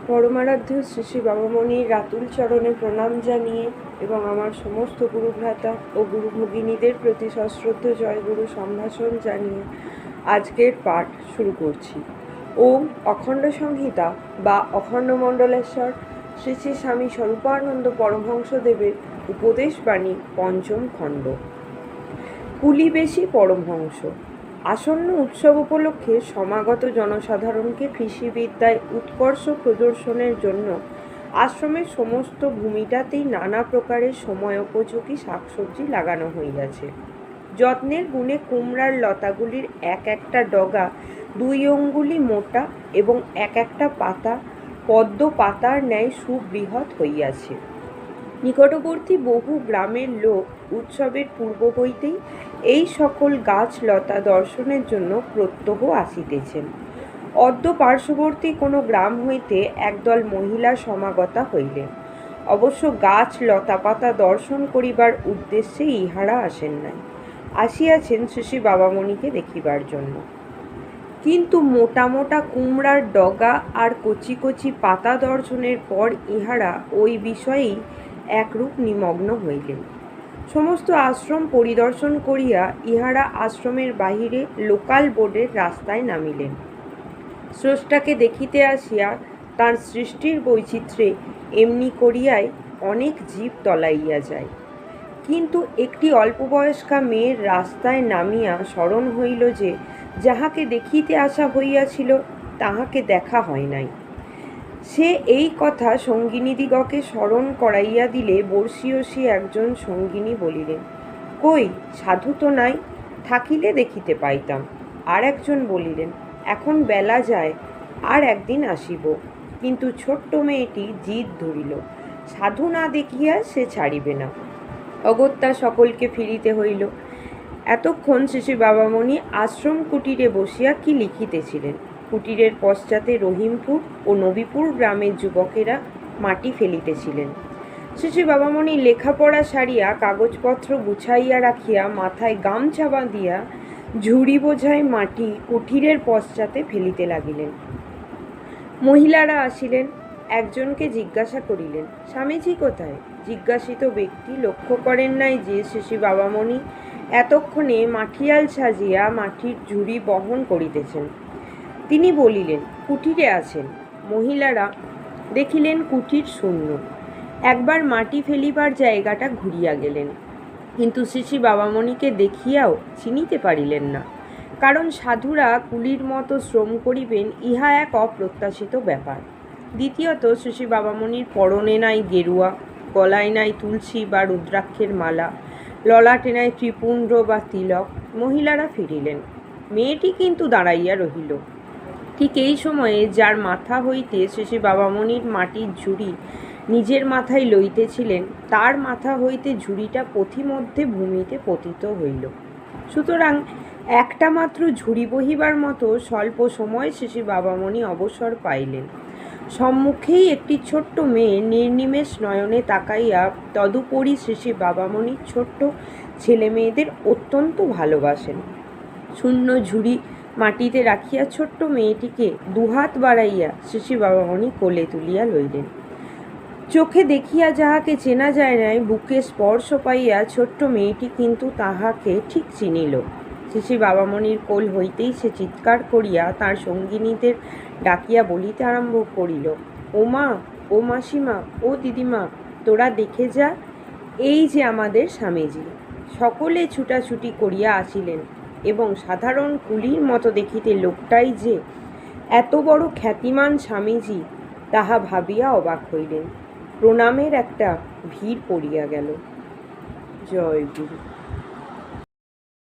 পরমারাধ্য শ্রী শ্রী বাবামণির রাতুল চরণে প্রণাম জানিয়ে এবং আমার সমস্ত গুরুভ্রাতা ও গুরু ভগিনীদের প্রতি সশ্রদ্ধ জয়গুরু সম্ভাষণ জানিয়ে আজকের পাঠ শুরু করছি। ওম অখণ্ড সংহিতা বা অখণ্ড মণ্ডলেশ্বর শ্রী শ্রী স্বামী স্বরূপানন্দ পরমহংসদেবের উপদেশ বাণী পঞ্চম খণ্ড। কুলিবেশী পরমহংস। আসন্ন উৎসব উপলক্ষে সমাগত জনসাধারণকে কৃষিবিদ্যায় উৎকর্ষ প্রদর্শনের জন্য আশ্রমের সমস্ত ভূমিটাতেই নানা প্রকারের সময়োপযোগী শাকসবজি লাগানো হইয়াছে। যত্নের গুণে কুমড়ার লতাগুলির এক একটা ডগা 2 অঙ্গুলি মোটা এবং এক একটা পাতা পদ্ম পাতার ন্যায় সুবৃহৎ হইয়াছে। নিকটবর্তী বহু গ্রামের লোক উৎসবের পূর্ব হইতেই এই সকল গাছ লতা দর্শনের জন্য প্রত্যহ আসিতেছেন। অদ্য পার্শ্ববর্তী কোনো গ্রাম হইতে একদল মহিলা সমাগতা হইলেন। অবশ্য গাছ লতা পাতা দর্শন করিবার উদ্দেশ্যে ইহারা আসেন নাই, আসিয়াছেন শ্রী শ্রী বাবামণিকে দেখিবার জন্য। কিন্তু মোটা মোটা কুমড়ার ডগা আর কচি কচি পাতা দর্শনের পর ইহারা ওই বিষয়েই একরূপ নিমগ্ন হইলেন। সমস্ত আশ্রম পরিদর্শন করিয়া ইহারা আশ্রমের বাহিরে লোকাল বোর্ডের রাস্তায় নামিলেন। স্রষ্টাকে দেখিতে আসিয়া তাঁর সৃষ্টির বৈচিত্র্যে এমনি করিয়াই অনেক জীব তলাইয়া যায়। কিন্তু একটি অল্পবয়স্কা মেয়ের রাস্তায় নামিয়া স্মরণ হইল যে যাহাকে দেখিতে আসা হইয়াছিল তাহাকে দেখা হয় নাই। সে এই কথা সঙ্গিনীদিগকে স্মরণ করাইয়া দিলে বর্ষীয়সী একজন সঙ্গিনী বলিলেন, কই, সাধু তো নাই, থাকিলে দেখিতে পাইতাম। আর একজন বলিলেন, এখন বেলা যায়, আর একদিন আসিব। কিন্তু ছোট্ট মেয়েটি জিদ ধরিল, সাধু না দেখিয়া সে ছাড়িবে না। অগত্যা সকলকে ফিরিতে হইল। এতক্ষণ শ্রী শ্রী বাবামণি আশ্রম কুটিরে বসিয়া কি লিখিতেছিলেন। কুটিরের পশ্চাতে রহিমপুর ও নবীপুর গ্রামের যুবকেরা মাটি ফেলিতেছিলেন। শ্রী শ্রী বাবামণি লেখাপড়া সারিয়া কাগজপত্র গুছাইয়া রাখিয়া মাথায় গামছা বাঁধিয়া ঝুড়ি বোঝাই মাটি কুটিরের পশ্চাতে ফেলিতে লাগিলেন। মহিলারা আসিলেন, একজনকে জিজ্ঞাসা করিলেন, স্বামীজি কোথায়? জিজ্ঞাসিত ব্যক্তি লক্ষ্য করেন নাই যে শ্রী শ্রী বাবামণি এতক্ষণে মাটিয়াল সাজিয়া মাটির ঝুড়ি বহন করিতেছেন। তিনি বলিলেন, কুটিরে আছেন। মহিলারা দেখিলেন কুটির শূন্য। একবার মাটি ফেলিবার জায়গাটা ঘুরিয়া গেলেন, কিন্তু শ্রী শ্রী বাবামণিকে দেখিয়াও চিনিতে পারিলেন না। কারণ সাধুরা কুলির মতো শ্রম করিবেন ইহা এক অপ্রত্যাশিত ব্যাপার। দ্বিতীয়ত শ্রী শ্রী বাবামণির পরনে নাই গেরুয়া, গলায় নাই তুলসী বা রুদ্রাক্ষের মালা, ললাটে নাই ত্রিপুণ্ড বা তিলক। মহিলারা ফিরিলেন। মেয়েটি কিন্তু দাঁড়াইয়া রহিল। ঠিক এই সময়ে যার মাথা হইতে শ্রী শ্রী বাবামণির মাটির ঝুড়ি নিজের মাথায় লইতেছিলেন, তার মাথা হইতে ঝুড়িটা পথিমধ্যে ভূমিতে পতিত হইল। সুতরাং একটা মাত্র ঝুড়ি বহিবার মতো স্বল্প সময় শ্রী শ্রী বাবামণি অবসর পাইলেন। সম্মুখেই একটি ছোট্ট মেয়ে নির্নিমেষ নয়নে তাকাইয়া তদুপরি শ্রী শ্রী বাবামণির ছোট্ট ছেলে মেয়েদের অত্যন্ত ভালোবাসেন। শূন্য ঝুড়ি মাটিতে রাখিয়া ছোট্ট মেয়েটিকে দুহাত বাড়াইয়া শ্রী শ্রী বাবামণি কোলে তুলিয়া লইলেন। চোখে দেখিয়া যাহাকে চেনা যায় নাই, বুকে স্পর্শ পাইয়া ছোট্ট মেয়েটি কিন্তু তাহাকে ঠিক চিনিল। শ্রী শ্রী বাবামণির কোল হইতেই সে চিৎকার করিয়া তাঁর সঙ্গিনীদের ডাকিয়া বলিতে আরম্ভ করিল, ও মা, ও মাসিমা, ও দিদিমা, তোরা দেখে যা, এই যে আমাদের স্বামীজি। সকলে ছুটাছুটি করিয়া আসিলেন এবং সাধারণ কুলির মতো দেখিতে লোকটাই যে এত বড় খ্যাতিমান স্বামীজি তাহা ভাবিয়া অবাক হইলেন। প্রণামের একটা ভিড় পড়িয়া গেল। জয় গুরু।